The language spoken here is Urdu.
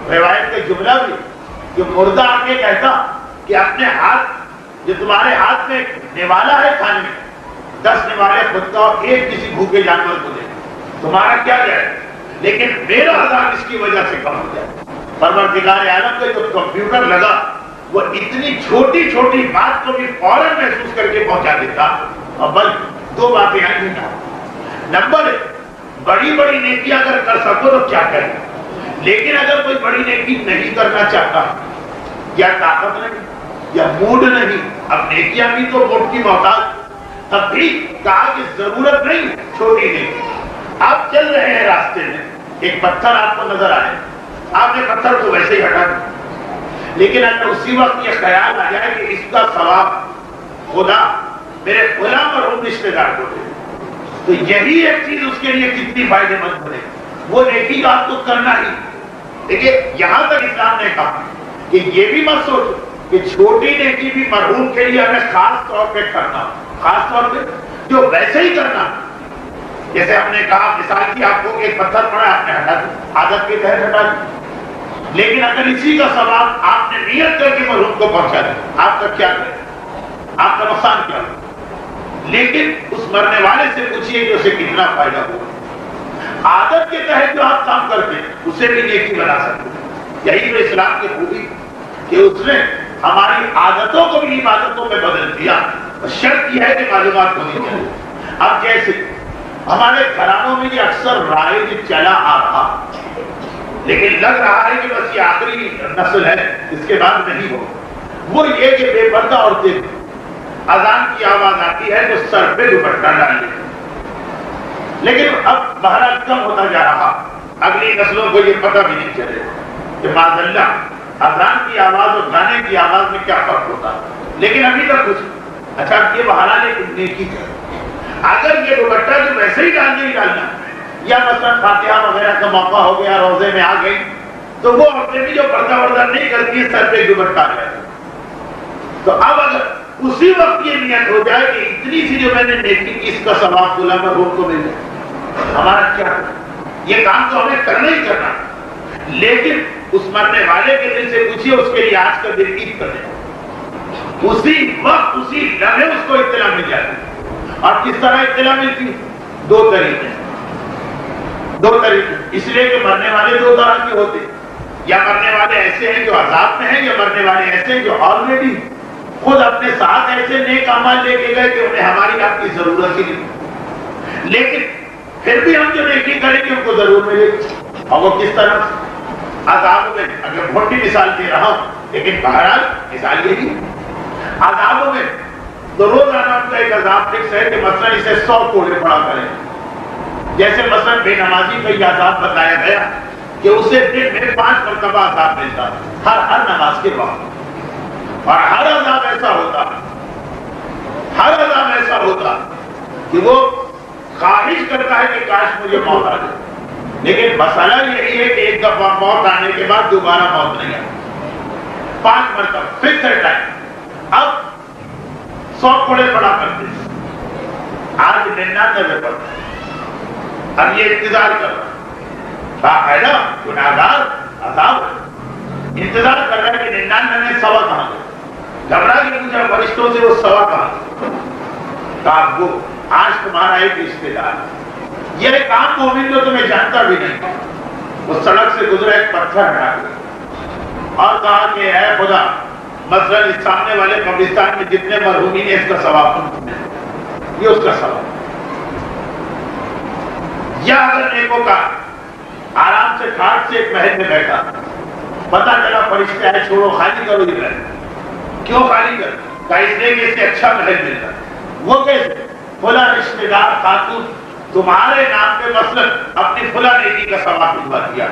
روایت کا جملہ بھی کہ مردہ آ کے کہتا کہ اپنے ہاتھ جو تمہارے ہاتھ میں نوالا ہے کھانے میں 10 نوالے خود کا اور 1 کسی بھوکے جانور کو دے، تمہارا کیا جائے، لیکن میرا عذاب اس کی وجہ سے کم ہو جائے۔ پروردگار عالم کا جو کمپیوٹر لگا وہ اتنی چھوٹی چھوٹی بات کو بھی فوراً محسوس کر کے پہنچا دیتا۔ اور بلکہ 2 باتیں آئی ہیں۔ نمبر 1، بڑی بڑی نیکیاں اگر کر سکو تو کیا کریں، لیکن اگر کوئی بڑی نیکی نہیں کرنا چاہتا، یا طاقت نہیں یا موڈ نہیں، اب نیکیاں بھی تو موڈ کی محتاج، تب بھی کہا کہ ضرورت نہیں چھوٹی نیکی۔ آپ چل رہے ہیں راستے میں، ایک پتھر آپ کو نظر آئے، آپ نے پتھر کو ویسے ہی ہٹا دیا، لیکن اگر اسی وقت یہ خیال آ جائے کہ اس کا ثواب خدا میرے فلاں مرحوم رشتے دار کو دے، تو یہی ایک چیز اس کے لیے کتنی فائدے مند بنے، وہ نیکی کا آپ کو کرنا ہی۔ دیکھیے یہاں تک اسلام نے کہا کہ یہ بھی مت سوچو کہ چھوٹی نیکی بھی مرحوم کے لیے ہمیں خاص طور پہ کرنا، خاص طور پہ جو ویسے ہی کرنا، جیسے ہم نے کہا مثال کی آپ کو کہ ایک پتھر پڑا آپ نے ہٹا دیا، عادت کے تحت ہٹا دیا، لیکن اگر اسی کا ثواب آپ نے نیت کر کے مرحوم کو پہنچا دیا، آپ کا کیا کرے، آپ کا نقصان کیا ہو؟ لیکن اس مرنے والے سے پوچھئے کہ اسے کتنا فائدہ ہوا۔ عادت کے تحت جو آپ کام کرتے ہیں اسے بھی نیکی بنا سکتے ہیں۔ یہی تو اسلام کی خوبی کہ اس نے ہماری عادتوں کو بھی عبادتوں میں بدل دیا۔ شرط یہ ہے کہ معلومات ہونی چاہیے۔ اب جیسے ہمارے گھرانوں میں یہ اکثر رائج چلا آ رہا، لیکن لگ رہا ہے کہ بس یہ آخری نسل ہے، اس کے بعد نہیں ہو، وہ یہ کہ بے پردہ عورتیں اذان کی آواز آتی ہے تو سر پہ دوپٹہ ڈال لیتے، لیکن اب بہرحال کم ہوتا جا رہا، اگلی نسلوں کو یہ پتہ بھی نہیں چلے کہ معاذ اللہ اذان کی آواز اور گانے کی آواز میں کیا فرق ہوتا، لیکن ابھی تک کچھ اچھا یہ بہرحال ایک نیکی ہے۔ اگر یہ دوپٹہ جو ویسے ہی ڈالنا ہی ڈالنا، یا مثلا فاتحہ وغیرہ کا موقع ہو گیا، روزے میں آ گئی، تو وہ عورتیں بھی جو پردہ وردہ نہیں کرتی سر پہ دوپٹہ ہے، تو اب اگر اسی وقت یہ نیت ہو جائے کہ اتنی سی جو میں نے نیکی کی اس کا ثواب غلام مرحوم کو مل جائے، ہمارا کیا؟ یہ کام تو ہمیں کرنا ہی کرنا، لیکن اس مرنے والے کے دل سے پوچھئے اس کے لیے آج کا دن عید کر دیں، اسی وقت اسی لمحے اس کو اطلاع مل جاتی۔ اور کس طرح اطلاع ملتی؟ 2 طریقے، اس لیے کہ مرنے والے 2 طرح کے ہوتے، یا مرنے والے ایسے ہیں جو عذاب میں ہیں، یا مرنے والے ایسے ہیں جو آلریڈی خود اپنے ساتھ ایسے نیک اعمال لے کے گئے کہ انہیں ہماری آپ کی ضرورت ہی نہیں، لیکن پھر بھی ہم جو نیکی کریں گے ان کو ضرور ملے گی۔ اور وہ کس طرح؟ عذاب میں، اگر موٹی مثال دے رہا ہوں لیکن بہرحال مثال یہی، عذابوں میں تو روزانہ کا ایک عذاب فکس ہے کہ مثلا اسے 100 کوڑے پڑا کریں، جیسے مثلا بے نمازی کا یہ عذاب بتایا گیا کہ اسے دن میں 5 مرتبہ عذاب ملتا ہر نماز کے بعد، اور ہر عذاب ایسا ہوتا کہ وہ خواہش کرتا ہے کہ کاش مجھے موت آ جائے، لیکن مسئلہ یہی ہے کہ ایک دفعہ موت آنے کے بعد دوبارہ موت نہیں آتی، 5 مرتبہ فکس ہے ٹائم۔ اب 100 کوڑے پڑا کرتے، آج 99 پڑتے، اب یہ انتظار کر رہا باقاعدہ گناہگار عذاب انتظار کر رہا ہے کہ 99 میں 100 کہاں گئے، گھبرا کے پوچھا فرشتوں سے وہ 100 کہاں گئے، کہا وہ آج تمہارا ایک رشتے دار، یہ ایک عام مومن جو تمہیں جانتا بھی نہیں، وہ سڑک سے گزرا ایک پتھر ہٹا گیا اور کہا کہ اے خدا مثلا اس سامنے والے قبرستان میں جتنے مرحومین ہیں اس کا ثواب، یہ اس کا ثواب۔ یا اگر نیکوں کا آرام سے کھاٹ سے ایک محل میں بیٹھا، پتہ چلا فرشتے آئے چھوڑو خالی کرو یہ محل، کیوں خالی کر؟ کہا اس لیے کہ اس سے اچھا محل ملتا، وہ کیسے؟ فلاں رشتے دار خاتون تمہارے نام پہ مثلا اپنی فلاں نیکی کا ثواب بھجوا دیا،